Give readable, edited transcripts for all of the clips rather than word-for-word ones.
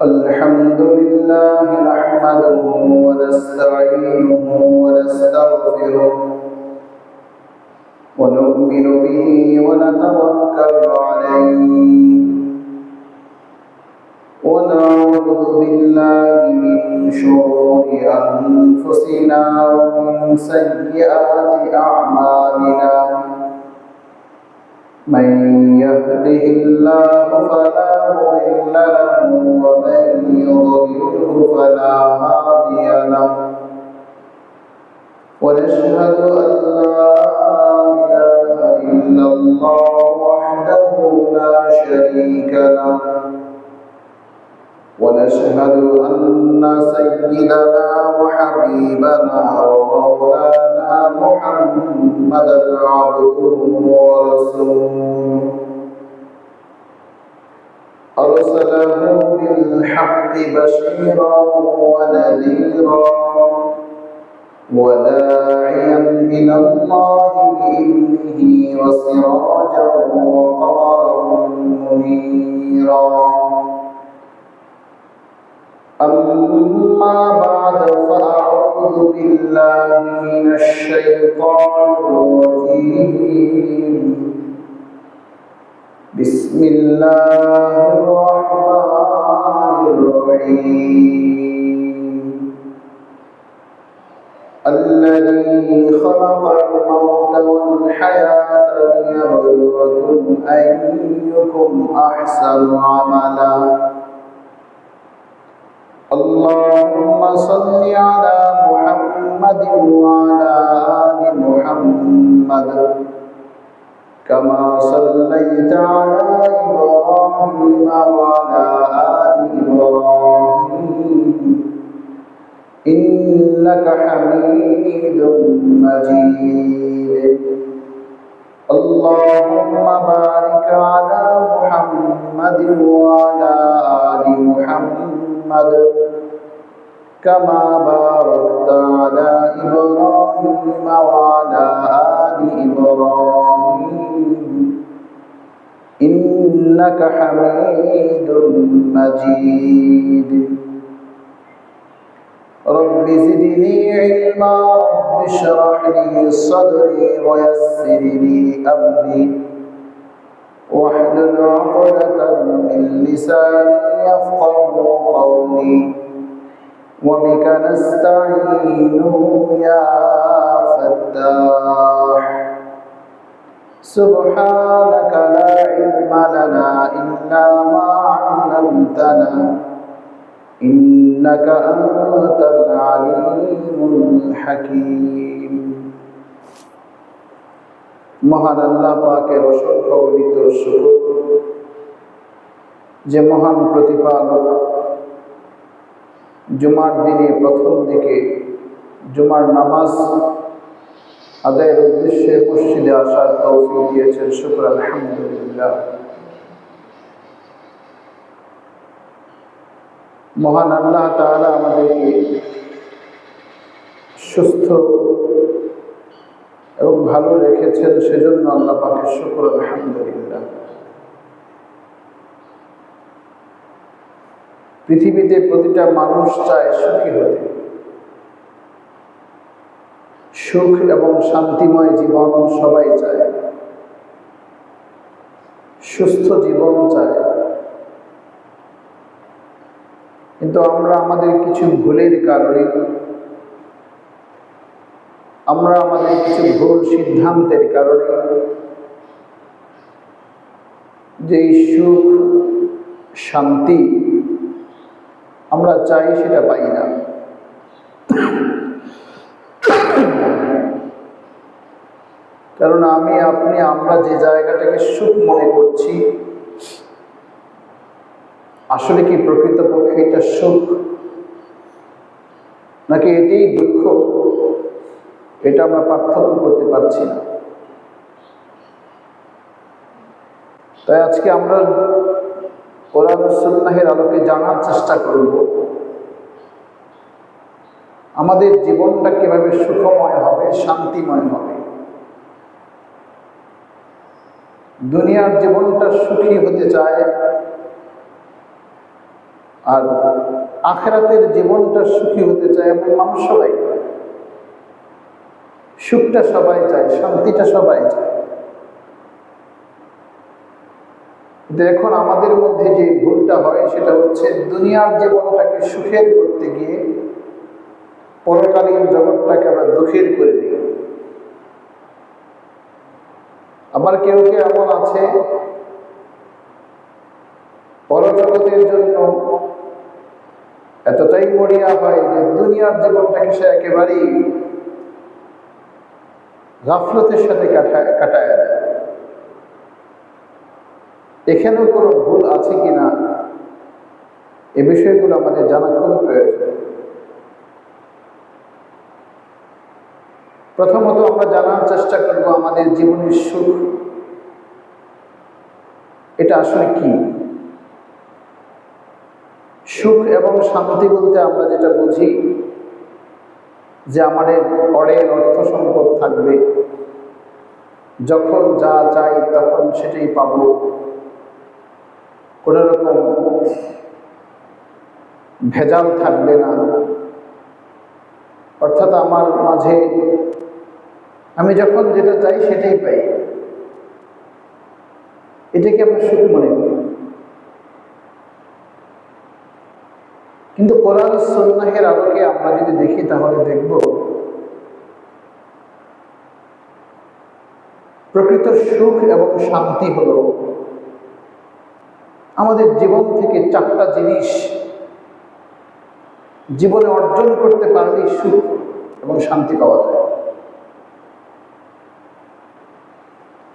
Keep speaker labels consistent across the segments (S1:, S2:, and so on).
S1: الحمد لله نحمده ونستعينه ونستغفره ونؤمن به ونتوكل عليه ونعوذ بالله من شرور أنفسنا ومن سيئات أعمالنا من يهده الله فلا مضل له ومن يضلله فلا هادي له ونشهد أن لا إله إلا الله وحده لا شريك له ونشهد أن سيدنا وحبيبنا ومولانا محمدا عبده ورسوله أرسله بالحق بشيرا ونذيرا وداعيا إلى الله بإذنه وسراجا وقمرا منيرا أما بعد فأعوذ بالله من الشيطان الرجيم بسم الله الرحمن الرحيم الذي خلق الموت والحياة ليبلوكم أيكم أحسن عملا اللهم صل على محمد وعلى آل محمد كما صليت على إبراهيم وعلى آل إبراهيم إنك حميد مجيد اللهم بارك على محمد وعلى آل محمد كما باركت على إبراهيم وعلى آل إبراهيم إنك حميد مجيد رب زدني علما رب اشرح لي صدري ويسر لي أمري واحلل عقدة من لساني يفقه قولي وبك نستعين يا فتاح سبحانك لا علم لنا إلا ما علمتنا إنك أنت العليم الحكيم মহান আল্লাহ পাকের অসংখ্য গণিত শুকর যে মহান প্রতিপালক জুমার দিনে প্রথম দিকে জুমার নামাজ আদায়ের উদ্দেশ্যে মসজিদে আসার তৌফিক দিয়েছেন শুকর আলহামদুলিল্লাহ। মহান আল্লাহ তাআলা আমাদেরকে সুস্থ এবং ভালো রেখেছেন, সেজন্য আল্লাহ পাকের শুকর আলহামদুলিল্লাহ। পৃথিবীতে প্রতিটা মানুষ চায় সুখী হতে, সুখ এবং শান্তিময় জীবন সবাই চায়, সুস্থ জীবন চায়। কিন্তু আমরা আমাদের কিছু ভুলের কারণে, আমরা আমাদের কিছু ভুল সিদ্ধান্তের কারণে যে সুখ শান্তি আমরা চাই সেটা পাই না। কারণ আমি আপনি আমরা যে জায়গাটাকে সুখ মনে করছি, আসলে কি প্রকৃতপক্ষে এটা সুখ নাকি এটাই দুঃখ, এটা আমরা পার্থক্য করতে পারছি না। তাই আজকে আমরা কোরআন ও সুন্নাহের আলোকে জানার চেষ্টা করব আমাদের জীবনটা কিভাবে সুখময় হবে, শান্তিময় হবে। দুনিয়ার জীবনটা সুখী হতে চায়, আর আখিরাতের জীবনটা সুখী হতে চায় এমন মানুষ সবাই। সুখটা সবাই চায়, শান্তিটা সবাই চায়। কিন্তু এখন আমাদের মধ্যে যে ভুলটা হয় সেটা হচ্ছে দুনিয়ার জীবনটাকে সুখের করতে গিয়ে পরকালীন জগৎটাকে আমরা দুঃখের করে দিই। আবার কেউ কেউ এমন আছে পরজগতের জন্য এতটাই মরিয়া হয় যে দুনিয়ার জীবনটাকে সে একেবারেই গাফলতের সাথে কাটায় দেয়। এখানেও কোনো ভুল আছে কিনা এ বিষয়গুলো আমাদের জানা খুব প্রয়োজন। প্রথমত আমরা জানার চেষ্টা করব আমাদের জীবনের সুখ এটা আসলে কি। সুখ এবং শান্তি বলতে আমরা যেটা বুঝি যে আমাদের অর্থ সম্পদ থাকবে, যখন যা চাই তখন সেটাই পাব, কোনো রকম ভেজাল থাকবে না, অর্থাৎ আমার মাঝে আমি যখন যেটা চাই সেটাই পাই, এটাকে আমরা সুখ মনে করি। কিন্তু কোরআন সুন্নাহের আলোকে আমরা যদি দেখি তাহলে দেখব প্রকৃত সুখ এবং শান্তি হলো আমাদের জীবন থেকে চারটা জিনিস জীবনে অর্জন করতে পারলেই সুখ এবং শান্তি পাওয়া যায়।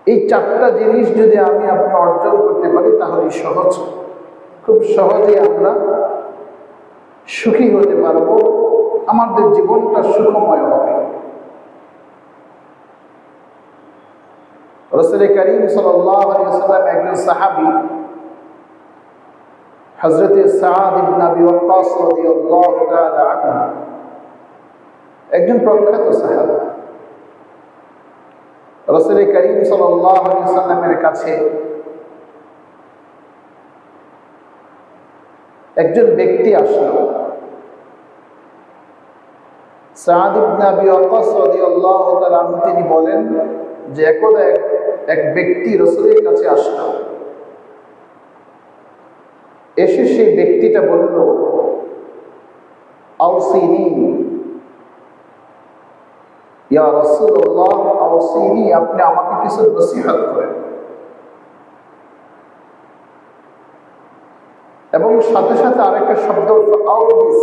S1: এই চারটা জিনিস যদি আমি আপনি অর্জন করতে পারি তাহলে খুব সহজে আমরা সুখী হতে পারবো, আমাদের জীবনটা সুখময় হবে। রাসূল করিম সাল্লাল্লাহু আলাইহি ওয়াসাল্লাম একজন সাহাবী হযরত সাদ ইবনে আবি ওয়াক্কাস রাদিয়াল্লাহু তাআলা আনহু, একজন প্রখ্যাত সাহাবী। রাসূল করিম সাল্লাল্লাহু আলাইহি ওয়াসাল্লামের কাছে একজন ব্যক্তি আসলো। সাদ ইবনে আবি ওয়াক্কাস রাদিয়াল্লাহু তাআলা আনহু তিনি বলেন যে একদা এক ব্যক্তি রাসূলের কাছে আসলো। এসে সেই ব্যক্তিটা বলল, আওসিনি ইয়া রাসূলুল্লাহ, আওসিনি, আপনি আমাকে কিছু নসিহত করেন। এবং সাথে সাথে আরেকটা শব্দ আউদিস,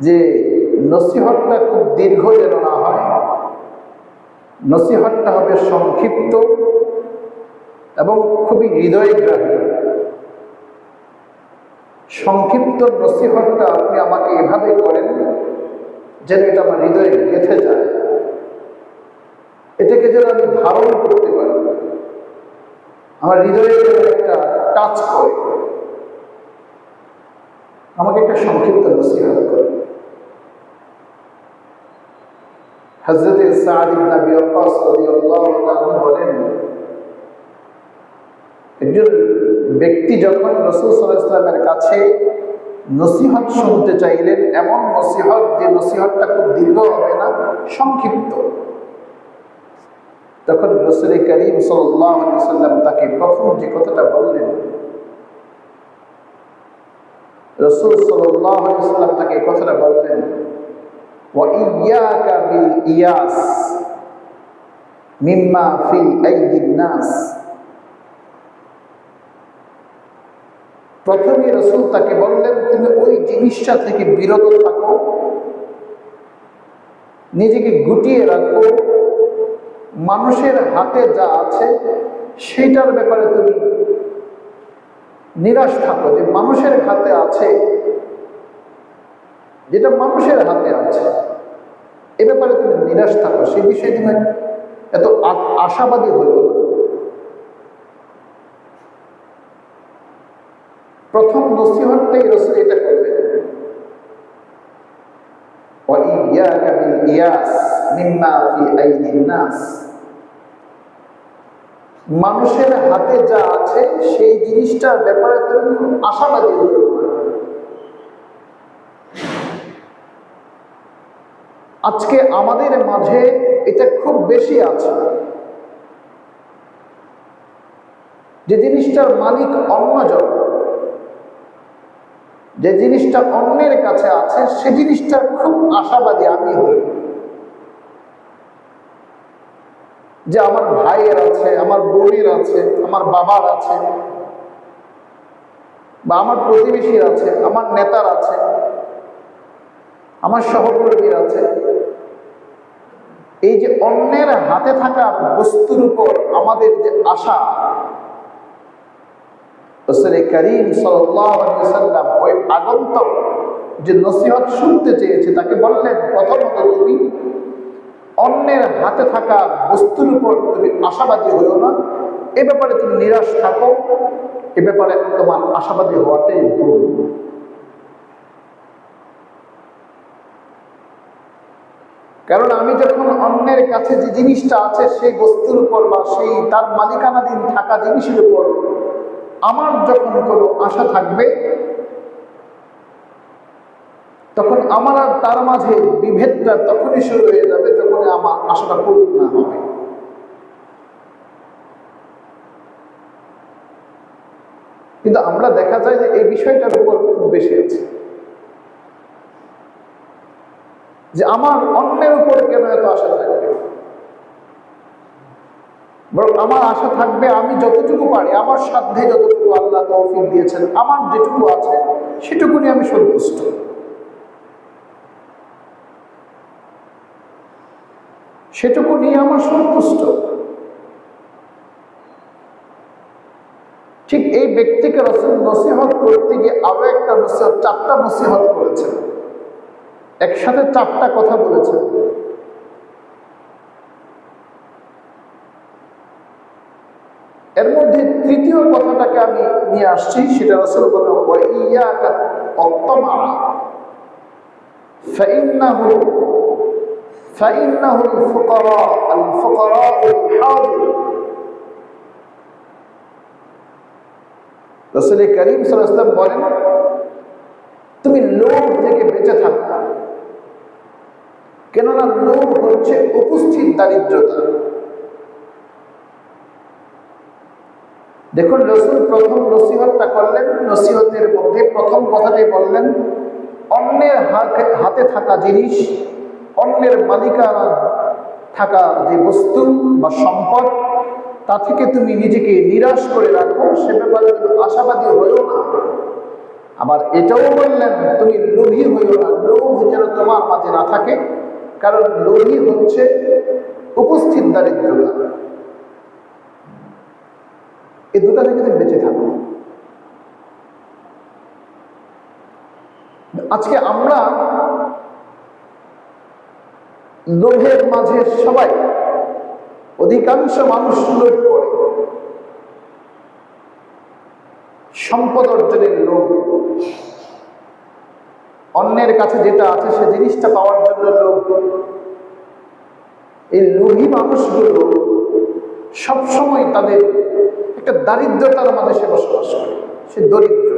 S1: যে নসিহতটা খুব দীর্ঘ যেন না হয়, নসিহতটা হবে সংক্ষিপ্ত এবং খুবই হৃদয়গ্রাহী। সংক্ষিপ্ত নসিহতটা আপনি আমাকে এভাবে করেন যেন এটা আমার হৃদয়ে গেঁথে যায়, এটাকে যেন আমি ধারণ করতে পারি, আমার হৃদয়ে যেন একটা টাচ করে। আমাকে একটা সংক্ষিপ্ত নসিহত করে। হযরত সাদ ইবনে আবি ওয়াক্কাস রাদিয়াল্লাহু তাআলা বলেন, একজন ব্যক্তি যখন রাসূল সাল্লাল্লাহু আলাইহি ওয়াসাল্লামের কাছে নসিহত শুনতে চাইলেন, এমন নসিহত যে নসিহতটা খুব দীর্ঘ হবে না, সংক্ষিপ্ত, তখন রাসূল করিম সাল্লাল্লাহু আলাইহি ওয়াসাল্লাম তাকে প্রথম যে কথাটা বললেন, রাসূল সাল্লাল্লাহু আলাইহি ওয়াসাল্লাম তাকে এই কথাটা বললেন, ওয়া ইয়াকা বিল ইয়াস মিম্মা ফি আইদিন নাস। প্রথমে রাসূল তাকে বললেন, তুমি ওই জিনিসটা থেকে বিরত থাকো, নিজেকে গুটিয়ে রাখো, মানুষের হাতে যা আছে সেটার ব্যাপারে তুমি নিরাশ থাকো, যে মানুষের হাতে আছে, যেটা মানুষের হাতে আছে এ ব্যাপারে তুমি নিরাশ থাকো, সেই বিষয়ে তুমি এত আশাবাদী হইও না। প্রথম নসিহতটাই রাসূল এটা করলেন, ওয়া ইয়াকা বিল ইয়াস মিম্মা ফি আইদিন নাস। মানুষের হাতে যা আছে সেই জিনিসটার ব্যাপারে তুমি আশাবাদী হতে পারো। আজকে আমাদের মাঝে এটা খুব বেশি আছে, যে জিনিসটার মালিক অন্যজন, যে জিনিসটা অন্যের কাছে আছে সে জিনিসটার খুব আশাবাদী আমি হই, যে আমার ভাইয়ের আছে, আমার বোনের আছে, আমার বাবার আছে, বা আমার প্রতিবেশীর আছে, আমার নেতার আছে, আমার সহকর্মীর আছে। এই যে অন্যের হাতে থাকা বস্তুর উপর আমাদের যে আশা, রাসূল করিম সাল্লাল্লাহু আলাইহি ওয়াসাল্লাম ওই আগন্তুক যে নসিহত শুনতে চেয়েছে তাকে বললেন, প্রথমত তুমি অন্যের হাতে থাকা বস্তুর উপর তুমি আশাবাদী হইও না, এ ব্যাপারে তুমি নিরাশ থাকো, এ ব্যাপারে তোমার আশাবাদী হওয়াটাই ভুল। কারণ আমি যখন অন্যের কাছে যে জিনিসটা আছে সেই বস্তুর উপর বা সেই তার মালিকানাধীন থাকা জিনিসের উপর আমার যখন কোনো আশা থাকবে, তখন আমার আর তার মাঝে বিভেদটা তখনই শুরু হয়ে যাবে যখন আমার আশাটা পূরণ না হবে। কিন্তু আমরা দেখা যায় যে এই বিষয়টার উপর খুব বেশি আছে, যে আমার অন্যের উপর কেন এত আশা থাকবে, বরং আমার আশা থাকবে আমি যতটুকু পারি, আমার সাধ্যে যতটুকু আল্লাহ তৌফিক দিয়েছেন, আমার যেটুকু আছে সেটুকু নিয়ে আমি সন্তুষ্ট। সেটুকু নিয়ে আমার সন্তুষ্ট। ঠিক এই ব্যক্তিকে রাসূল নসিহত করতে গিয়ে আরো একটা নসিহত, 4টা নসিহত করেছেন, একসাথে 4টা কথা বলেছেন। এর মধ্যে তৃতীয় কথাটাকে আমি নিয়ে আসছি, সেটা রাসূল বলেন, ওয়া ইয়াকা আত-তামা ফাইন্নাহু আল-ফুকারা আল-হাদির। রাসূল করিম সাল্লাল্লাহু আলাইহি ওয়াসাল্লাম বলেন, তুমি লোভ থেকে বেঁচে থাকো, কেননা লোভ হচ্ছে উপস্থিত দারিদ্রতা। দেখুন, রাসূল প্রথম নসিহতটা করলেন, নসিহতের মধ্যে প্রথম কথাটাই বললেন, অন্যের হাতে থাকা জিনিস, অন্যের মালিকানা থাকা যে বস্তু বা সম্পদ, তা থেকে তুমি নিজেকে নিরাশ করে রাখো, সে ব্যাপারে তুমি আশাবাদী হইও না। আবার এটাও বললেন, তুমি লোভী হইও না, লোভ যেন তোমার মাঝে না থাকে, কারণ লোভী হচ্ছে উপস্থিত দারিদ্রতা। এই দুটা থেকে তুমি বেঁচে থাকো। আজকে আমরা লোভের মাঝে সবাই, অধিকাংশ মানুষ লোভ করে, সম্পদ অর্জনের লোভ, অন্যের কাছে যেটা আছে সে জিনিসটা পাওয়ার জন্য লোভ। এই লোভী মানুষগুলো সবসময় তাদের একটা দারিদ্রতার মাঝে সে বসবাস করে, সে দরিদ্র।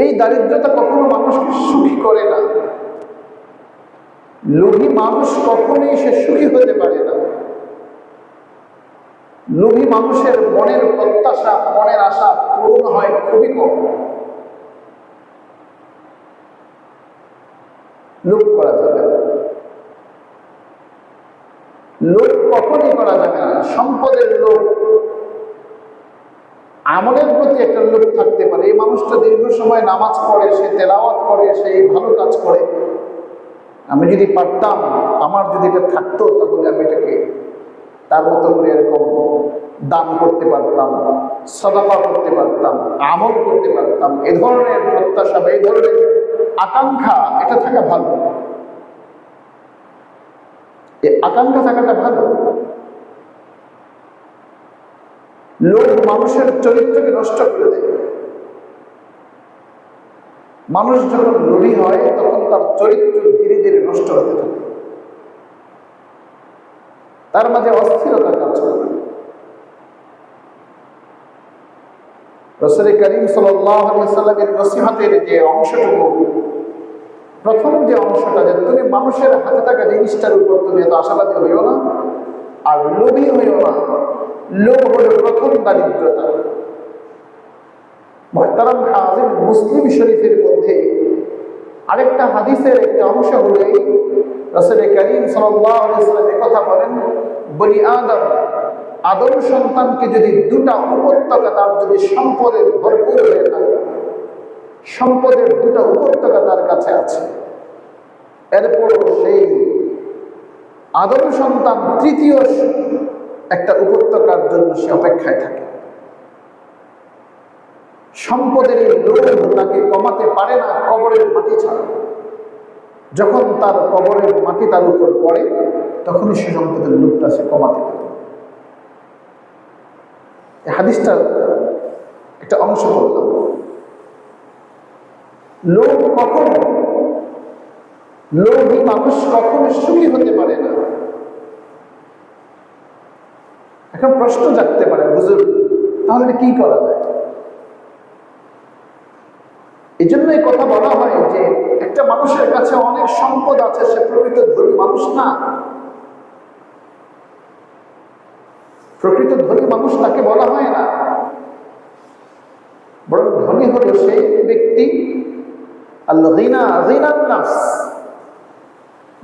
S1: এই দারিদ্রতা কখনো মানুষকে সুখী করে না। লোভী মানুষ কখনোই সে সুখী হতে পারে না। লোভী মানুষের মনের প্রত্যাশা, মনের আশা পূরণ হয় খুবই কম। লোভ করা যাবে না, লোভ কখনই করা যাবে না। সম্পদের লোভ, আমলের প্রতি একটা লোভ থাকতে পারে। এই মানুষটা দীর্ঘ সময় নামাজ পড়ে, সে তেলাওয়াত করে, সে ভালো কাজ করে, আমি যদি পারতাম, আমার যদি এটা থাকতো, তাহলে আমি এটাকে তার মতো করে এরকম দান করতে পারতাম, সাদাকা করতে পারতাম, আমল করতে পারতাম। এ ধরনের প্রত্যাশা বা এই ধরনের আকাঙ্ক্ষা, এটা থাকা ভালো, এই আকাঙ্ক্ষা থাকাটা ভালো। লোভ মানুষের চরিত্রকে নষ্ট করে দেয়। মানুষ যখন লোভী হয় তখন তার চরিত্র ধীরে ধীরে নষ্ট হতে থাকে। তার মাঝে অস্থিরতা কাজ করে। রাসূল করিম সাল্লাল্লাহু আলাইহি ওয়াসাল্লামের নসিহতের যে অংশটুকু, প্রথম যে অংশটা, যে তুমি মানুষের হাতে থাকা জিনিসটার উপর তুমি এত আশাবাদী হইও না, আর লোভী হইও না। লোভ হলো প্রথম দারিদ্রতা। মুহতারাম হাজির, মুসলিম শরীফের মধ্যে আরেকটা হাদিসের একটা অংশ হলো এই, রাসূল করিম সাল্লাল্লাহু আলাইহি ওয়াসাল্লাম কথা বলেন, বনি আদম, আদম সন্তানকে যদি দুটা উপত্যকা, তার যদি সম্পদের ভরপুর হয়ে থাকে, সম্পদের দুটা উপত্যকা তার কাছে আছে, এরপর সেই আদম সন্তান তৃতীয় একটা উপত্যকার জন্য সে অপেক্ষায় থাকে। সম্পদের এই লোভ তাকে কমাতে পারে না কবরের মাটি ছাড়া। যখন তার কবরের মাটি তার উপর পড়ে, তখনই সে সম্পদের লোভটা সে কমাতে পারে। এই হাদিসটা একটা অংশ বললাম। লোভ কখনো, লোভী মানুষ কখনো সুখী হতে পারে না। এখন প্রশ্ন জাগতে পারে, হুজুর তাহলে কি করা যায়? এই জন্য এই কথা বলা হয় যে একটা মানুষের কাছে অনেক সম্পদ আছে, সে প্রকৃত ধনী মানুষ না। প্রকৃত ধনী মানুষ তাকে বলা হয় না, বরং ধনী হলো সেই ব্যক্তি আল্লাহ গিনা গিনান নাফস,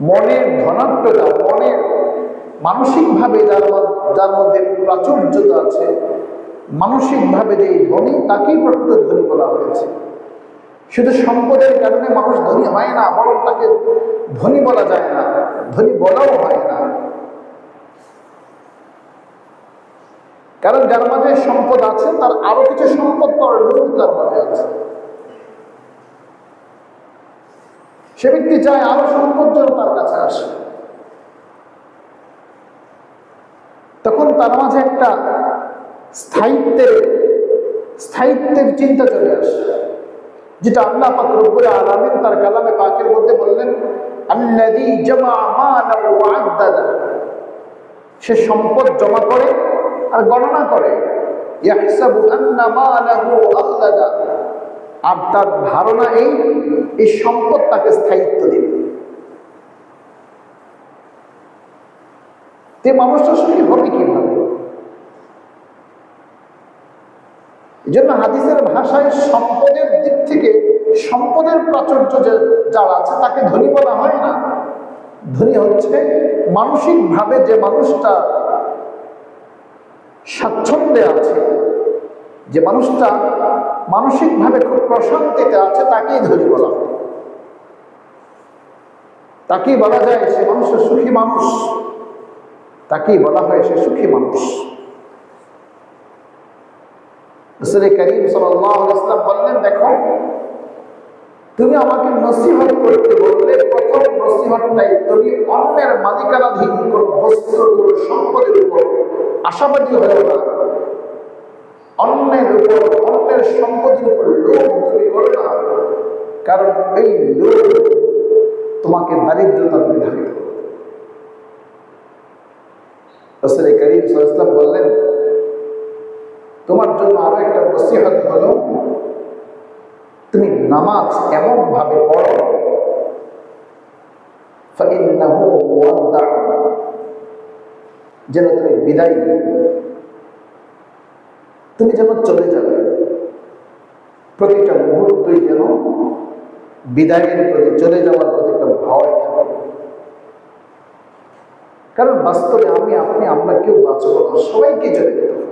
S1: মনের ধনাঢ্যতা, মনের মানসিকভাবে যার মধ্যে প্রাচুর্যতা আছে, মানসিকভাবে যে ধনী, তাকেই প্রকৃত ধনী বলা হয়েছে। শুধু সম্পদের কারণে মানুষ ধনী হয় না, বরং তাকে ধনী বলা যায় না, ধনী বলাও হয় না। কারণ যার মাঝে সম্পদ আছে, তার আরো কিছু সম্পদ পাওয়ার লোভ তার মাঝে আছে। সে ব্যক্তি চায় আরো সম্পদ যেন তার কাছে আসে। তখন তার মাঝে একটা স্থায়িত্বের চিন্তা চলে আসে, যেটা আল্লাহ পাক রব্বুল আলামিন তার কালামে পাকের মধ্যে বললেন, আল্লাযী জামা মালাহু ওয়া আদ্দাদা। সে সম্পদ জমা করে আর গণনা করে, ইয়াহসাবু আন্না মালাহু আখলাদা। আর তার ধারণা এই সম্পদ তাকে স্থায়িত্ব দিবে। তে মানুষটা সুখী হবে কিভাবে? এই জন্য হাদিসের ভাষায় সম্পদের দিক থেকে, সম্পদের প্রাচুর্য যার আছে, তাকে ধনী বলা হয় না। ধনী হচ্ছে মানসিকভাবে যে মানুষটা স্বাচ্ছন্দ্যে আছে, যে মানুষটা মানসিকভাবে খুব প্রশান্তিতে আছে, তাকেই ধনী বলা হয়। তাকেই বলা যায় সে মানুষের সুখী মানুষ, তাকেই বলা হয় সে সুখী মানুষ। রাসূল করিম সাল্লাল্লাহু আলাইহি ওয়াসাল্লাম বললেন, দেখো তুমি আমাকে নসিহত করতে বললে, প্রথম নসিহতটাই তুমি অন্যের মালিকানাধীন কোন বস্তু, কোন সম্পদের উপর আশাবাদী হয়েও না। অন্যের উপর, অন্যের সম্পদের উপর লোভ তুমি করো না, কারণ এই লোভ তোমাকে দারিদ্রতা থেকে ধাবিত করবে। রাসূল করিম সাল্লাল্লাহু আলাইহি ওয়াসাল্লাম বললেন, তোমার জন্য আরো একটা নসিহত হলো, তুমি নামাজ এমন ভাবে পড়ো, ফাইন্নাহু মুওয়াদ্দাউ, যেন তুমি বিদায়, তুমি যেন চলে যাবে। প্রতিটা মুহূর্তই যেন বিদায়ের প্রতি, চলে যাওয়ার প্রতি একটা ভয় থাকে। কারণ বাস্তবে আমরা কেউ বাঁচবো না, সবাইকে চলে যেতে হবে।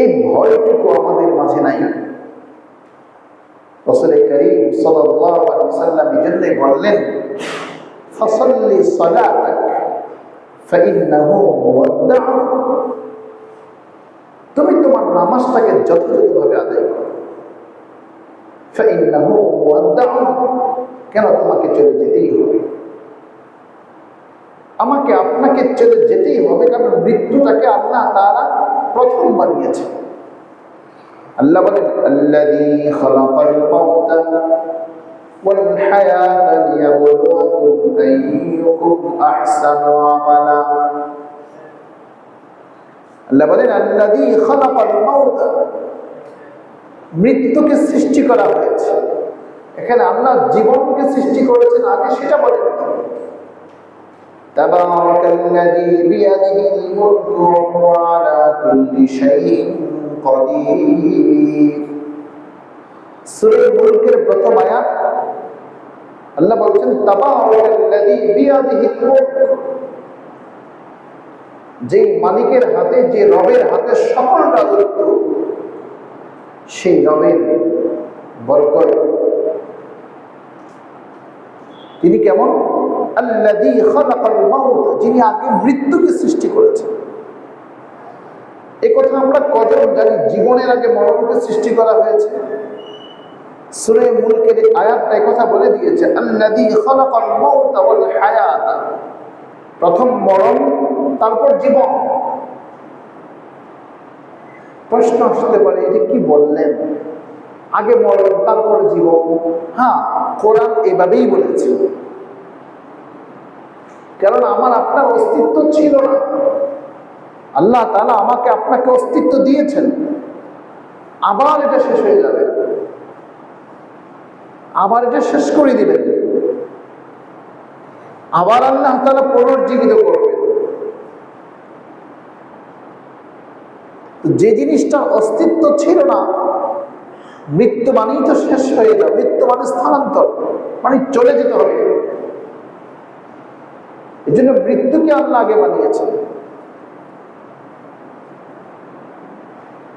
S1: এই ভয়টুকু আমাদের মাঝে নাই। রাসূল করিম সাল্লাল্লাহু আলাইহি ওয়াসাল্লাম এজন্যই বললেন, ফাসাল্লি সালাতাক ফাইন্নাহু মুওয়াদ্দাউ। তুমি তোমার নামাজটাকে যথাযথভাবে আদায় করো। ফাইন্নাহু মুওয়াদ্দাউ, কেন তোমাকে চলে যেতেই হবে, আমাকে আপনাকে চলে যেতেই হবে। কারণ মৃত্যুটাকে আল্লাহ তাআলা প্রথম বানিয়েছে। আল্লাহ বলেন, আল্লাযী খালাকাল মাউতা والحياة ليبلوكم أيكم أحسن عملا আল্লাহ বলেন আল্লাযী খালাকাল মাউত, মৃত্যুকে সৃষ্টি করা হয়েছে। এখানে আল্লাহ জীবনকে সৃষ্টি করেছেন আগে, সেটা বলেন। তাবারাকাল্লাযী বিয়াদিহিল মুলকু ওয়া হুয়া আলা কুল্লি শাইইন কাদির। সূরা মুলকের প্রথম আয়াত আল্লাহ বলছেন তাবারাকাল্লাযী বিয়াদিহিল মুলক, যে মালিকের হাতে, যে রবের হাতে সকল রাজত্ব, সেই রবের বরকত। তিনি কেমন? আল্লাযী খালাকাল মাউত, যিনি আগে মৃত্যুকে সৃষ্টি করেছেন। এই কথা আমরা কজন জানি? জীবনের আগে মরণকে সৃষ্টি করা হয়েছে। সূরা মুলকের আয়াতটা এই কথা বলে দিয়েছে, আল্লাযী খালাকাল মাউত ওয়াল হায়াত, প্রথম মরণ, তারপর জীবন। প্রশ্ন আসতে পারে, এটা কি বললেন? আগে মরণ তারপর জীবন? হ্যাঁ, কোরআন এভাবেই বলেছে। কারণ আমার আপনার অস্তিত্ব ছিল না, আল্লাহ তাআলা আমাকে আপনাকে অস্তিত্ব দিয়েছেন। আবার এটা শেষ হয়ে যাবে, আবার এটা শেষ করে দিবেন, আবার আল্লাহ তাআলা পুনর্জীবিত করবেন। যে জিনিসটার অস্তিত্ব ছিল না, মৃত্যু মানেই তো শেষ হয়ে যাবে। মৃত্যু মানে স্থানান্তর, মানে চলে যেতে হবে। এই জন্য মৃত্যুকে আল্লাহ আগে বানিয়েছেন।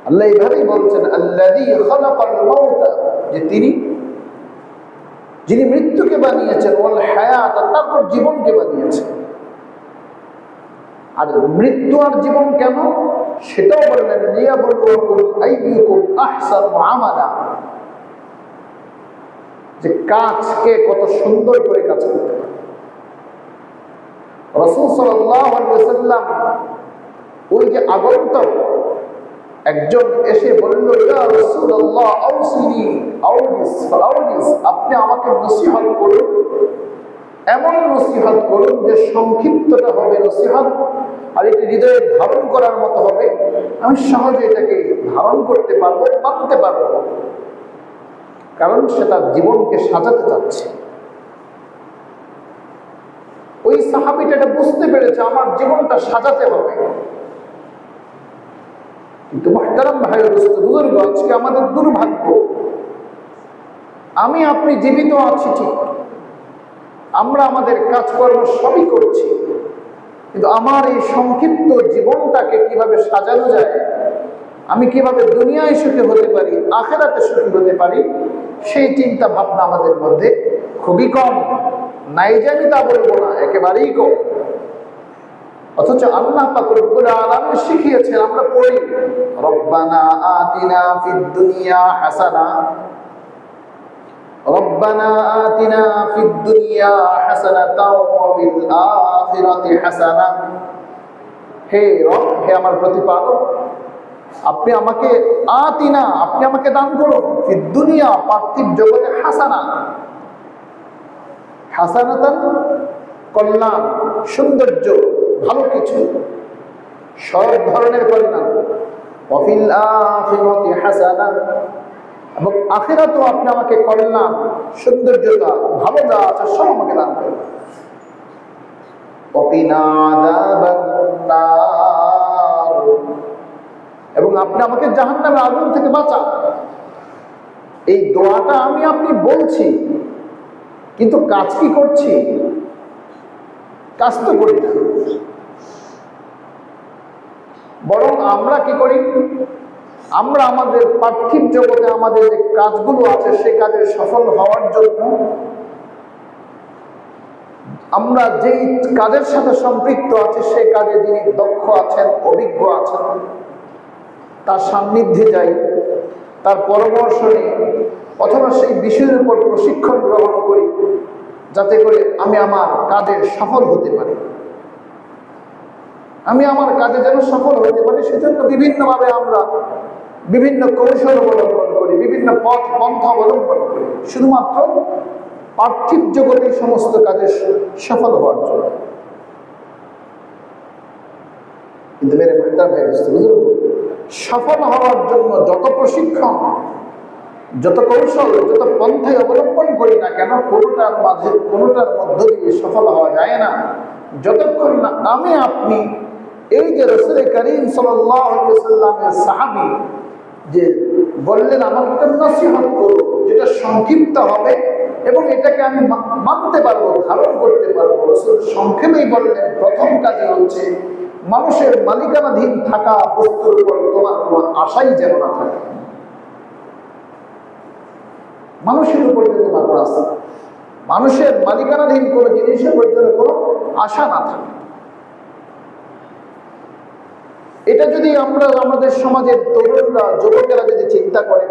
S1: আল্লাহ এইভাবেই বলছেন আল্লাযী খালাকাল মাউতা, যে তিনি, যিনি মৃত্যুকে বানিয়েছেন, ওয়াল হায়াত, তারপর জীবনকে বানিয়েছেন। আর মৃত্যু আর জীবন কেন সেটাও বললেন, লিয়াবলুকুম আইয়ুকুম আহসানু আমালা, যে কাজকে কত সুন্দর করে কাজ করতে পারে। রাসূল সাল্লাল্লাহু আলাইহি ওয়াসাল্লাম, ওই যে আগন্তক একজন এসে বলল, ইয়া রাসূলুল্লাহ আউসিনি আউজিস, আপনি আমাকে নসিহত করুন, এমন নসিহত করুন যে সংক্ষিপ্তটা হবে নসিহত, আর এটি হৃদয়ে ধারণ করার মতো হবে, আমি সহজে এটাকে ধারণ করতে পারবো, মানতে পারবো। কারণ সে তার জীবনকে সাজাতে চাচ্ছে। ওই সাহাবীটা এটা বুঝতে পেরেছে, আমার জীবনটা সাজাতে হবে। কিন্তু মুহতারাম ভাই ও দোস্ত বুজুর্গ, আজকে আমাদের দুর্ভাগ্য, আমি আপনি জীবিত আছি ঠিক, আমরা আমাদের কাজকর্ম সবই করছি, কিন্তু আমার এই সংক্ষিপ্ত জীবনটাকে কিভাবে সাজানো যায়, আমি কিভাবে দুনিয়ায় সুখী হতে পারি, আখিরাতে সুখী হতে পারি, সেই চিন্তা ভাবনা আমাদের মধ্যে খুবই কম। নাই জানি তা বলবো না, একেবারেই কম। অথচ আল্লাহ পাক রব্বুল আলামিন শিখিয়েছেন, আমরা পড়ি রব্বানা আতিনা ফিদ দুনিয়া হাসানা, রব্বানা আতিনা ফিদ দুনিয়া হাসানাতাও ওয়া ফিল আখিরাতি হাসানা। হে রব, হে আমার প্রতিপালক, আপনি আমাকে আতিনা, আপনি আমাকে দান করুন, ফিদ দুনিয়া, পার্থিব জগতে, হাসানা, হাসানাতান, কল্যাণ, সৌন্দর্য, ভালো কিছু, সব ধরনের কল্যাণ, ওয়া ফিল আখিরাতি হাসানা, এবং আখিরাতেও আপনি আমাকে কল্যাণ, সৌন্দর্যতা, ভালো যা আছে সব আমাকে দান করুন। ওয়া কিনা আযাবান নার, এবং আপনি আমাকে জাহান্নামের আগুন থেকে বাঁচান। এই দোয়াটা আমি আপনি বলছি, কিন্তু কাজ কি করছি? কাজ তো করি না। বরং আমরা কি করি? আমরা আমাদের পার্থিব জগতে আমাদের যে কাজগুলো আছে, সেই কাজে সফল হওয়ার জন্য আমরা যেই কাজের সাথে সম্পৃক্ত আছে, সেই কাজে যিনি দক্ষ আছেন, অভিজ্ঞ আছেন, তার সান্নিধ্যে যাই, তার পরামর্শ নিই, অথবা সেই বিষয়ের উপর প্রশিক্ষণ গ্রহণ করি, যাতে করে আমি আমার কাজে সফল হতে পারি। আমি আমার কাজে যেন সফল হতে পারি, সেজন্য বিভিন্নভাবে আমরা বিভিন্ন কৌশল অবলম্বন করি, বিভিন্ন পথ পন্থা অবলম্বন করি, শুধুমাত্র পার্থিব জগতে সমস্ত কাজে সফল হওয়ার জন্য। কিন্তু মেরে মুখতার ভাই সফল হওয়ার জন্য যত প্রশিক্ষণ, যত কৌশল, যত পন্থায় অবলম্বন করি না কেন, কোনোটার মধ্য দিয়ে সফল হওয়া যায় না যতক্ষণ না আমি আপনি এই যে রাসূল করিম সাল্লাল্লাহু আলাইহি ওয়াসাল্লামের সাহাবী যে বললেন আমাকে নসিহত করো, যেটা সংক্ষিপ্ত হবে এবং এটাকে আমি মানতে পারবো, ধারণ করতে পারবো। রাসূল সংক্ষেপেই বললেন প্রথম কাজে হচ্ছে মানুষের মালিকানাধীন থাকা বস্তুর উপর তোমার কোনো আশাই যেন না থাকে। মানুষের উপর যদি তোমার কোনো আশা, মানুষের মালিকানাধীন কোনো জিনিসের উপর যেন কোনো আশা না থাকে। এটা যদি আমরা আমাদের সমাজের তরুণরা, যুবকেরা যদি চিন্তা করে,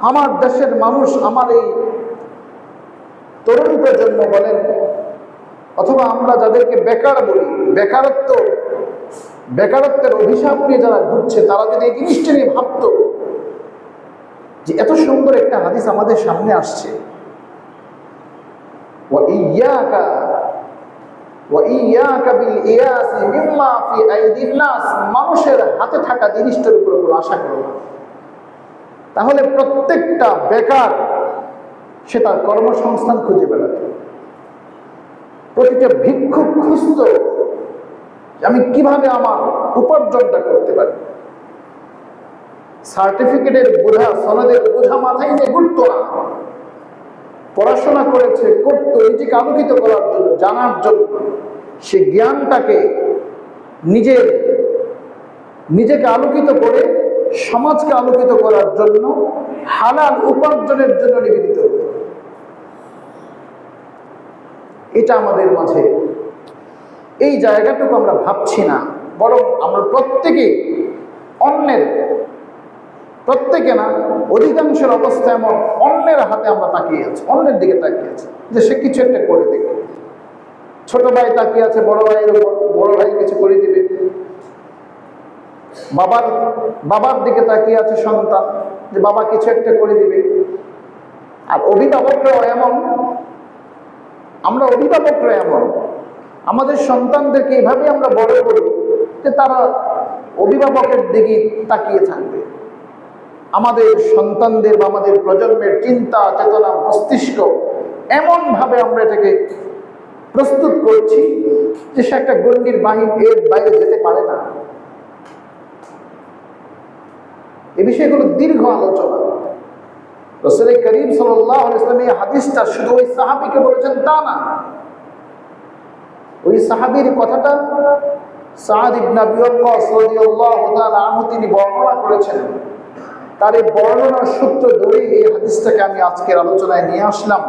S1: আমার দেশের মানুষ, আমার এই তরুণ প্রজন্ম বলেন অথবা আমরা যাদেরকে বেকার বলি, বেকারত্বের অভিশাপ নিয়ে যারা ঘুরছে, তারা যদি এই জিনিসটা নিয়ে ভাবতো যে এত সুন্দর একটা হাদিস আমাদের সামনে আসছে, মানুষের হাতে থাকা জিনিসটার উপর কোনো আশা করো না, তাহলে প্রত্যেকটা বেকার সে তার কর্মসংস্থান খুঁজে বেড়াত। প্রতিটা ভিক্ষুক খুঁজত আমি কিভাবে আমার উপার্জনটা করতে পারি। সার্টিফিকেটের বোঝা, সনদের বোঝা মাথায় নিয়ে ঘুরত না, পড়াশোনা করেছে, করতো নিজেকে আলোকিত করার জন্য, জানার জন্য। সে জ্ঞানটাকে নিজেকে আলোকিত করে সমাজকে আলোকিত করার জন্য, হালাল উপার্জনের জন্য নিবেদিত হতো। এটা আমাদের মাঝে এই জায়গাটুকু আমরা ভাবছি না, বরং আমরা প্রত্যেকে না, অধিকাংশের অবস্থা এমন, অন্যের হাতে আমরা তাকিয়ে আছি, অন্যের দিকে তাকিয়ে আছি যে সে কিছু একটা করে দেবে। ছোট ভাই তাকিয়ে আছে বড় ভাইয়ের উপর, বড় ভাই কিছু করে দিবে। বাবার দিকে তাকিয়ে আছে সন্তান, যে বাবা কিছু একটা করে দিবে। আর অভিভাবকরাও এমন, আমাদের সন্তানদেরকে এভাবে আমরা বড় করি যে তারা অভিভাবকের দিকে তাকিয়ে থাকবে। আমাদের সন্তানদের বা আমাদের প্রজন্মের চিন্তা চেতনা মস্তিষ্ক এমন ভাবে আমরা এটাকে প্রস্তুত করছি যে সে একটা গণ্ডির এর বাইরে যেতে পারে না। এ বিষয়গুলো দীর্ঘ আলোচনা। রাসূল করিম সাল্লাল্লাহু আলাইহি ওয়াসাল্লাম এই হাদিসটা শুধু ওই সাহাবীকে বলেছেন তা না, ওই সাহাবীর কথাটা সাদ ইবনে আবি ওয়াক্কাস রাদিয়াল্লাহু তাআলা আনহু তিনি বর্ণনা করেছেন। তার এই বর্ণনার সূত্র ধরে এই হাদিসটাকে আমি আজকের আলোচনায় নিয়ে আসলাম,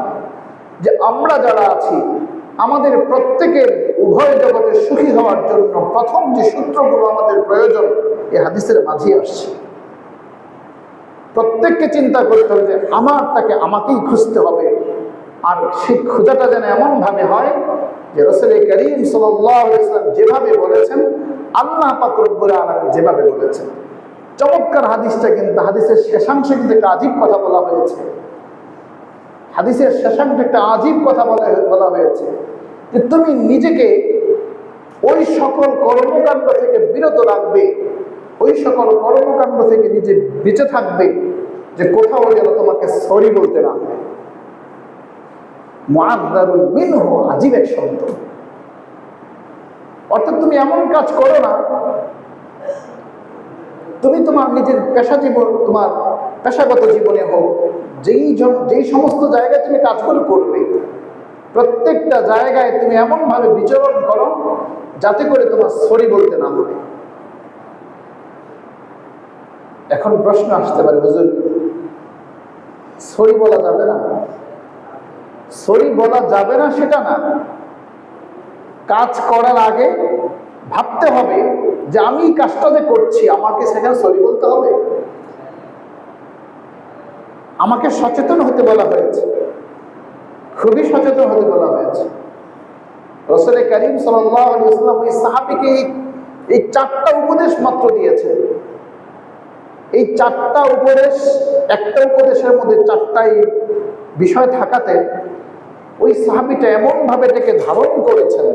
S1: যে আমরা যারা আছি আমাদের প্রত্যেকের উভয় জগতে সুখী হওয়ার জন্য প্রথম যে সূত্রগুলো আমাদের প্রয়োজন এই হাদিসের মাঝে আসছে। প্রত্যেককে চিন্তা করতে হবে যে আমাকেই খুঁজতে হবে, আর সেই খোঁজাটা যেন এমন ভাবে হয় যে রাসূল করিম সাল্লাল্লাহু আলাইহি ওয়াসাল্লাম যেভাবে বলেছেন, আল্লাহ পাক রব্বুল আলামিন যেভাবে বলেছেন। চমৎকার হাদিসটা, কিন্তু হাদিসের শেষাংশে কিন্তু একটা আজীব কথা বলা হয়েছে। হাদিসের শেষাংশে একটা আজীব কথা বলা হয়েছে যে তুমি নিজেকে ওই সকল কর্মকাণ্ড থেকে বিরত রাখবে, ওই সকল কর্মকাণ্ড থেকে নিজে বেঁচে থাকবে যে কোথাও যেন তোমাকে সরি বলতে না হয়। মুআযযারুন মিনহু, আজীব এক শব্দ। অর্থাৎ তুমি এমন কাজ করো না, তুমি তোমার নিজের তোমার পেশাগত জীবনে হোক, যেই সমস্ত জায়গায় তুমি কাজগুলো করবে, প্রত্যেকটা জায়গায় তুমি এমন ভাবে বিচরণ করো যাতে করে তোমার সরি বলতে না হবে। এখন প্রশ্ন আসতে পারে, হুজুর সরি বলা যাবে না? সরি বলা যাবে না সেটা না, কাজ করার আগে ভাবতে হবে যে আমি কাজটা যে করছি আমাকে সেখানে সরি বলতে হবে। আমাকে সচেতন হতে বলা হয়েছে, খুবই সচেতন হতে বলা হয়েছে। রাসূল করিম সাল্লাল্লাহু আলাইহি ওয়াসাল্লাম এই সাহাবীকে এই চারটা উপদেশ মাত্র দিয়েছে। এই চারটা উপদেশ, একটা উপদেশের মধ্যে চারটাই বিষয় থাকাতে ওই সাহাবীটা এমন ভাবে এটাকে ধারণ করেছেন।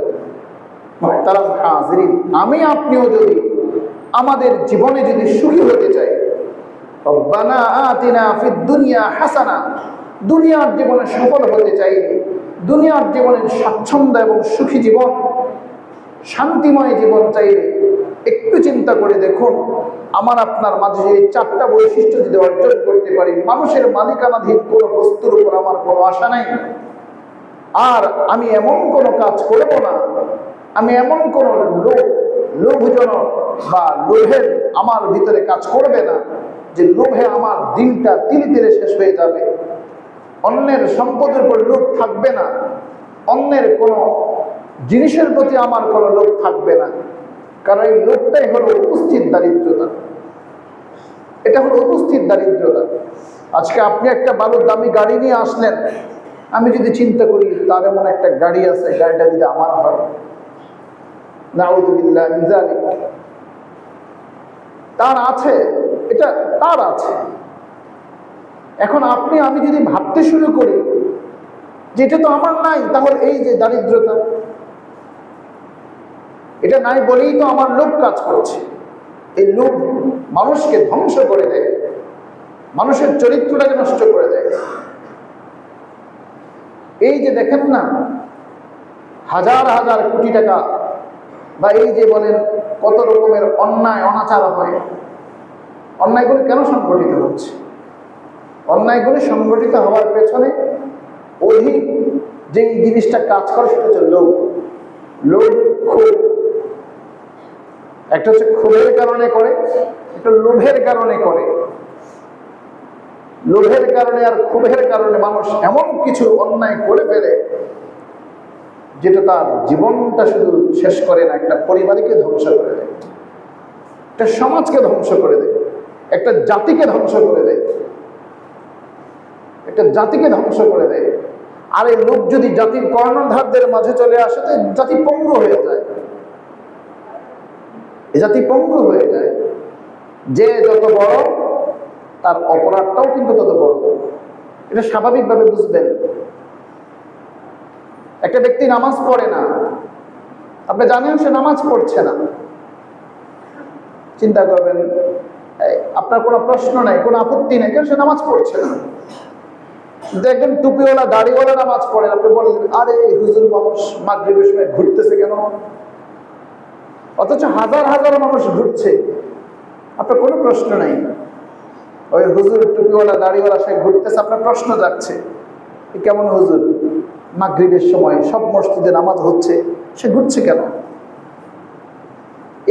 S1: মুহতারাম হাজিরিন, আমি আপনিও যদি আমাদের জীবনে যদি সুখী হতে চাই, রব্বানা আতিনা ফিদ দুনিয়া হাসানা, দুনিয়ার জীবনে সফল হতে চাই, দুনিয়ার জীবনের স্বাচ্ছন্দ্য এবং সুখী জীবন, শান্তিময় জীবন চাইলে একটু চিন্তা করে দেখুন, আমার আপনার মাঝে এই চারটা বৈশিষ্ট্য যদি অর্জন করতে পারি, মানুষের মালিকানাধীন কোনো বস্তুর উপর আমার কোনো আশা নাই, আর আমি এমন কোনো কাজ করব না, আমি এমন কোনো লোভজনক বা লোভের আমার ভিতরে কাজ করবে না যে লোভে আমার দিনটা তিলে তিলে শেষ হয়ে যাবে, অন্যের সম্পদের উপর লোভ থাকবে না, অন্যের কোনো জিনিসের প্রতি আমার কোনো লোভ থাকবে না। কারণ এই লোভটাই হলো উপস্থিত দারিদ্রতা, এটা হলো উপস্থিত দারিদ্রতা। আজকে আপনি একটা ভালো দামি গাড়ি নিয়ে আসলেন, আমি যদি চিন্তা করি তার এমন একটা গাড়ি আছে, গাড়িটা যদি আমার হয়, নাউযুবিল্লাহ মিন যালিক, তার আছে, এটা তার আছে। এখন আপনি আমি যদি ভাবতে শুরু করি যে এটা তো আমার নাই, তাহলে এই যে দারিদ্রতা, এটা নাই বলেই তো আমার লোভ কাজ করছে। এই লোভ মানুষকে ধ্বংস করে দেয়, মানুষের চরিত্রটাকে নষ্ট করে দেয়। এই যে দেখেন না, হাজার হাজার কোটি টাকা বা এই যে বলেন কত রকমের অন্যায় অনাচার হয়, অন্যায়গুলি কেন সংগঠিত হচ্ছে? অন্যায়গুলি সংগঠিত হওয়ার পেছনে অধিক যে জিনিসটা কাজ করে সেটা হচ্ছে লোভ। লোভ, ক্ষোভ। একটা হচ্ছে ক্ষোভের কারণে করে, একটা লোভের কারণে করে। লোভের কারণে আর ক্ষোভের কারণে মানুষ এমন কিছু অন্যায় করে ফেলে যেটা তার জীবনটা শুধু শেষ করে না, একটা পরিবারকে ধ্বংস করে দেয়, একটা সমাজকে ধ্বংস করে দেয়, একটা জাতিকে ধ্বংস করে দেয়, একটা জাতিকে ধ্বংস করে দেয়। আর এই লোক যদি জাতির কর্ণধারদের মাঝে চলে আসে তো জাতি পঙ্গু হয়ে যায়, এই জাতি পঙ্গু হয়ে যায়। যে যত বড় তার অপরাধটাও কিন্তু তত বড়, এটা স্বাভাবিকভাবে বুঝবেন। একটা ব্যক্তি নামাজ পড়ে না, আপনি জানেন সে নামাজ পড়ছে না, চিন্তা করবেন, আপনার কোনো প্রশ্ন নাই, কোনো আপত্তি নাই, কেন সে নামাজ পড়ছে না। দেখবেন টুপিওয়ালা দাড়িওয়ালা নামাজ পড়ে, আপনি বললেন আরে হুজুর মানুষ মাগরিবের সময় ঘুরতেছে কেন? অথচ হাজার হাজার মানুষ ঘুরছে, আপনার কোনো প্রশ্ন নাই। ওই হুজুর টুপিওয়ালা দাড়িওয়ালা সে ঘুরতেছে, আপনার প্রশ্ন যাচ্ছে কেমন হুজুর, মাগরিবের সময় সব মসজিদে নামাজ হচ্ছে, সে ঘুরছে কেন?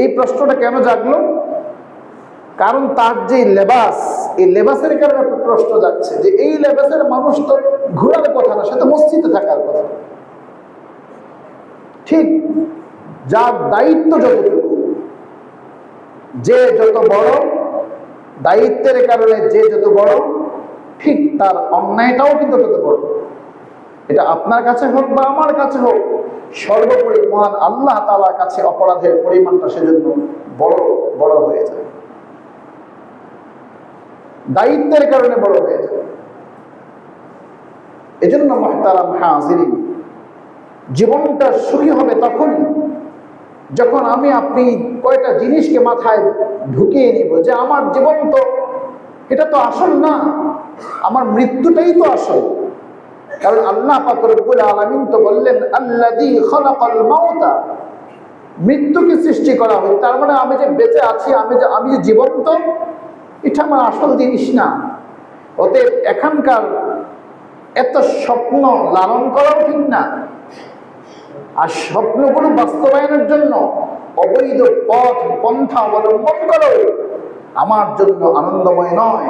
S1: এই প্রশ্নটা কেন জাগলো? কারণ তার যে লেবাস, এই লেবাসের কারণে প্রশ্ন যাচ্ছে যে এই লেবাসের মানুষ তো ঘোরার কথা না, সে তো মসজিদে থাকার কথা। ঠিক যার দায়িত্ব যতটুকু, যে যত বড়, দায়িত্বের কারণে যে যত বড়, ঠিক তার অন্যায়টাও কিন্তু তত বড়। এটা আপনার কাছে হোক বা আমার কাছে হোক, সর্বোপরি মহান আল্লাহ তাআলার কাছে অপরাধের পরিমাণটা সেজন্য বড় বড় হয়ে যায়, দায়িত্বের কারণে বড় হয়ে যায়। এজন্য মুহতারাম হাজিরিন, জীবনটা সুখী হবে তখন যখন আমি আপনি কয়টা জিনিসকে মাথায় ঢুকিয়ে নিব যে আমার জীবন তো এটা তো আসল না, আমার মৃত্যুটাই তো আসল। কারণ আল্লাহ পাক রব্বুল আলামিন তো বললেন আল্লাযী খালাকাল মাউতা, মৃত্যুকে সৃষ্টি করা হয়, তার মানে আমি যে বেঁচে আছি, আমি যে জীবন্ত, এটা আমার আসল জিনিস না। অতএব এখানকার এত স্বপ্ন লালন করাও ঠিক না, আর স্বপ্নগুলো বাস্তবায়নের জন্য অবৈধ পথ পন্থা অবলম্বন করো আমার জন্য আনন্দময় নয়,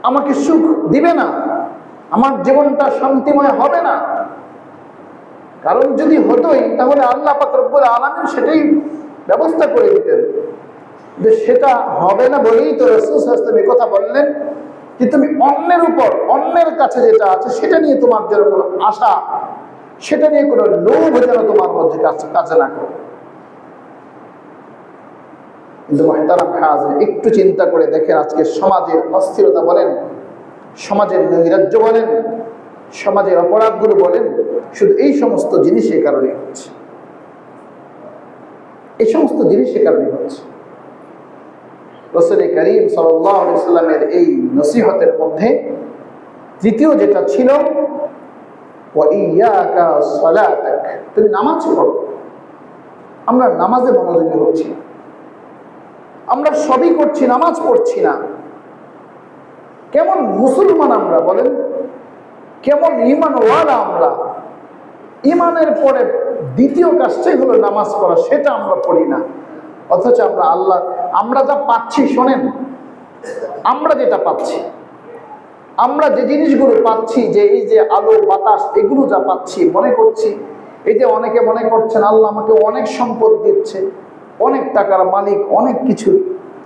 S1: আমাকে সুখ দিবে না, আমার জীবনটা শান্তিময় হবে না। কারণ যদি হতোই তাহলে আল্লাহ পাক রব্বুল আলামিন সেটাই ব্যবস্থা করে দিতেন, যে সেটা হবে না বলেই তো রাসূল সাল্লাল্লাহু আলাইহি ওয়াসাল্লাম কথা বললেন যে তুমি অন্যের উপর, অন্যের কাছে যেটা আছে সেটা নিয়ে তোমার যেন কোনো আশা, সেটা নিয়ে কোনো লোভ যেন তোমার মধ্যে কাজে না করে। কিন্তু মুহতারাম হাজির, একটু চিন্তা করে দেখেন আজকে সমাজের অস্থিরতা বলেন, সমাজের নৈরাজ্য বলেন, সমাজের অপরাধগুলো বলেন, শুধু এই সমস্ত জিনিসের কারণে হচ্ছে। এই সমস্ত জিনিসের কারণে হচ্ছে। রাসূল করিম সাল্লাল্লাহু আলাইহি সাল্লামের এই নসিহতের মধ্যে দ্বিতীয় যেটা ছিল, ওয়া ইয়াকা সালাতাক, তুমি নামাজ পড়ো। আমরা নামাজে মনোযোগী হচ্ছি না, আমরা সবই করছি, নামাজ পড়ছি না। কেমন মুসলমান আমরা বলেন, কেমন ঈমানওয়ালা আমরা। ঈমানের পরে দ্বিতীয় কাজটাই হলো নামাজ পড়া, সেটা আমরা পড়ি না। অথচ আমরা যা পাচ্ছি, শোনেন, আমরা যেটা পাচ্ছি, আমরা যে জিনিসগুলো পাচ্ছি, যে এই যে আলো বাতাস, এগুলো যা পাচ্ছি, মনে করছি, এই যে অনেকে মনে করছেন আল্লাহ আমাকে অনেক সম্পদ দিচ্ছে, অনেক টাকার মালিক, অনেক কিছু,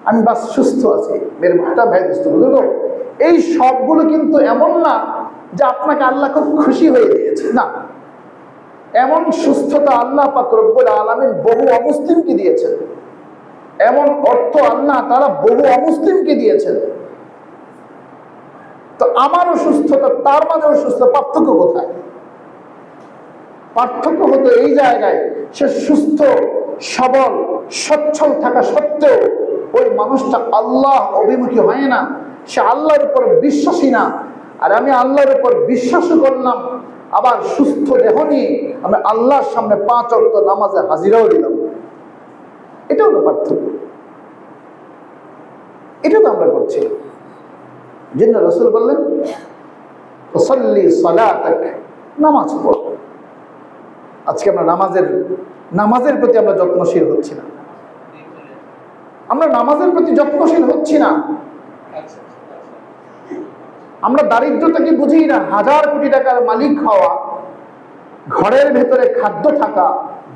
S1: আমি বাস সুস্থ আছি। মেরে ভাটা ভাই দুস্থ, বুঝলো, এই সবগুলো কিন্তু এমন না যে আপনাকে আল্লাহ খুব খুশি হয়ে দিয়েছে, না। এমন সুস্থতা আল্লাহ পাক রব্বুল আলামিন বহু অমুসলিমকে দিয়েছেন, এমন অর্থ আল্লাহ তারা বহু অমুসলিমকে দিয়েছেন। তো আমারও সুস্থতা, তার মাঝেও সুস্থ, পার্থক্য কোথায়? পার্থক্য হতো এই জায়গায়, সে সুস্থ সবল সচ্ছল থাকা সত্ত্বেও ওই মানুষটা আল্লাহ অভিমুখী হয় না, সে আল্লাহর উপর বিশ্বাসী না। আর আমি আল্লাহর উপর বিশ্বাস করলাম, আবার সুস্থ দেহ নিয়ে আমি আল্লাহর সামনে 5 ওয়াক্ত নামাজে হাজিরাও দিলাম। এটা হলো পার্থক্য, এটা তো আমরা করছি। জন্য রাসূল বললেন সাল্লি সালাতাক, নামাজ পড়ো। আজকে আমরা নামাজের প্রতি আমরা যত্নশীল হচ্ছি না, আমরা নামাজের প্রতি যত্নশীল হচ্ছি না। আমরা দারিদ্রতাকে বুঝি না। 1000 কোটি টাকার মালিক হওয়া, ঘরের ভেতরে খাদ্য থাকা,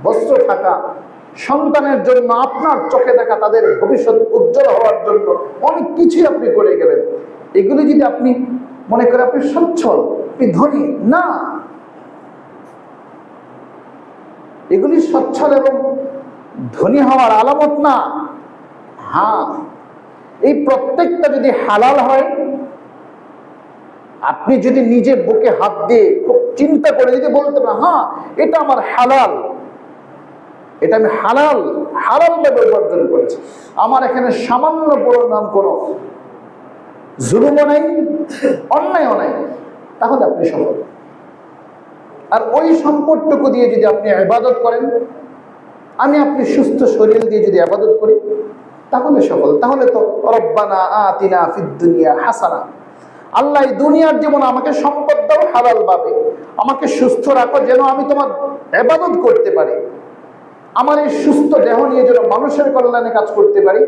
S1: বস্ত্র থাকা, সন্তানের জন্য আপনার চোখে দেখা তাদের ভবিষ্যৎ উজ্জ্বল হওয়ার জন্য অনেক কিছুই আপনি করে গেলেন। এগুলি যদি আপনি মনে করেন আপনি সচ্ছল, আপনি ধনী, না। এগুলি সচ্ছল এবং ধনী হওয়ার আলামত না। হ্যাঁ, এই প্রত্যেকটা যদি হালাল হয়, আপনি যদি নিজে বুকে হাত দিয়ে খুব চিন্তা করে যদি বলতে পারেন হ্যাঁ এটা আমার হালাল, এটা আমি হালাল ভাবে উপার্জন করেছি, আমার এখানে সামান্য পরিমাণ কোনো জুলুমও নাই, অন্যায়ও নাই, তাহলে আপনি সফল। আর ওই সম্পদটুকু দিয়ে যদি আপনি ইবাদত করেন, আমি আপনি সুস্থ শরীর দিয়ে যদি ইবাদত করি, তাহলে সফল। তাহলে তো রব্বানা আতিনা ফিদ দুনিয়া হাসানা, আল্লাহ এই দুনিয়ার জীবনে আমাকে সম্পদ দাও হালাল ভাবে, আমাকে সুস্থ রাখো যেন আমি তোমার ইবাদত করতে পারি, আমার এই সুস্থ দেহ নিয়ে যেন মানুষের কল্যাণে কাজ করতে পারি,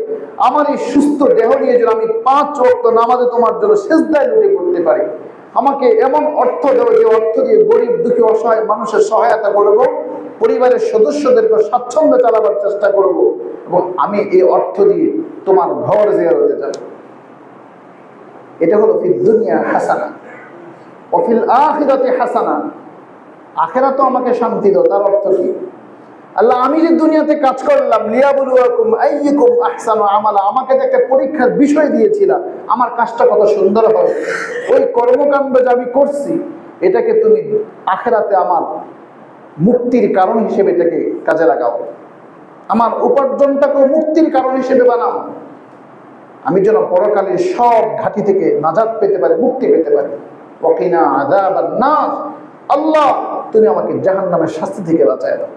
S1: আমার এই সুস্থ দেহ নিয়ে যেন আমি 5 ওয়াক্ত নামাজে তোমার জন্য সিজদায় লুটে করতে পারি। আমাকে এমন অর্থ দেও যে অর্থ দিয়ে গরিব দুঃখী অসহায় মানুষের সহায়তা করব, পরিবারের সদস্যদেরকে স্বাচ্ছন্দ্যে চালাবার চেষ্টা করব, এবং আমি এই অর্থ দিয়ে তোমার ঘর জিয়ারতে যাব। এটা হলো ফিদ দুনিয়া হাসানা ওয়া ফিল আখিরাতি হাসানা, আখিরাতেও আমাকে শান্তি দাও। তার অর্থ কি? আল্লাহ আমি যে দুনিয়াতে কাজ করলাম, লিয়াবলুয়াকুম আইয়ুকুম আহসানু আমালা, আমাকে তো একটা পরীক্ষার বিষয় দিয়েছিলাম, আমার কাজটা কত সুন্দর হবে। ওই কর্মকাণ্ড যে আমি করছি, এটাকে তুমি আখিরাতে আমার মুক্তির কারণ হিসেবে এটাকে কাজে লাগাও, আমার উপার্জনটাকে মুক্তির কারণ হিসেবে বানাও, আমি যেন পরকালের সব ঘাটি থেকে নাজাত পেতে পারি, মুক্তি পেতে পারি। ওয়াকিনা আযাবান নার, আল্লাহ তুমি আমাকে জাহান্নামের শাস্তি থেকে বাঁচায় দাও।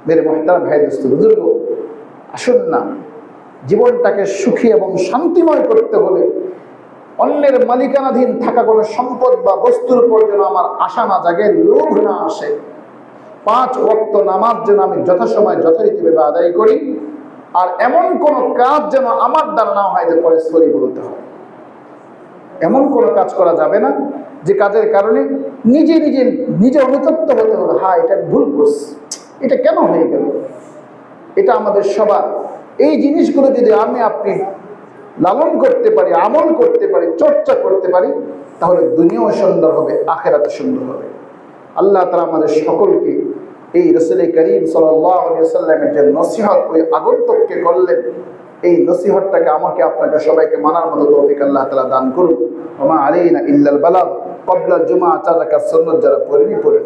S1: মেরে মুহতারাম ভাই দোস্ত বুজুর্গ, আসুন না, জীবনটাকে সুখী এবং শান্তিময় করতে হলে অন্যের মালিকানাধীন থাকা কোনো সম্পদ বা বস্তুর উপর যেন আমার আশা না জাগে, লোভ না আসে। 5 ওয়াক্ত নামাজ যেন আমি যথাসময় যথারীতিভাবে আদায় করি, আর এমন কোন কাজ যেন আমার দ্বারা না হয় যে পরে সরি বলতে হয়। এমন কোনো কাজ করা যাবে না যে কাজের কারণে নিজে অনুতপ্ত হতে হবে, হ্যাঁ এটা ভুল করছি, এটা কেন হয়ে গেল। এটা আমাদের সবার। এই জিনিসগুলো যদি আমি আপনি লালন করতে পারি, আমল করতে পারি, চর্চা করতে পারি, তাহলে দুনিয়াও সুন্দর হবে, আখিরাতও সুন্দর হবে। আল্লাহ তাআলা আমাদের সকলকে এই রাসূল করিম সাল্লাল্লাহু আলাইহি ওয়াসাল্লামের যে নসিহত ওই আগন্তুককে করলেন, এই নসিহতটাকে আমাকে আপনাকে সবাইকে মানার মতো তৌফিক আল্লাহ তাআলা দান করুন। ওয়া মা আলাইনা ইল্লাল বালাগ। ক্বাবলা জুমআ 4 রাকাত সুন্নাত যারা পড়েনি পড়েন।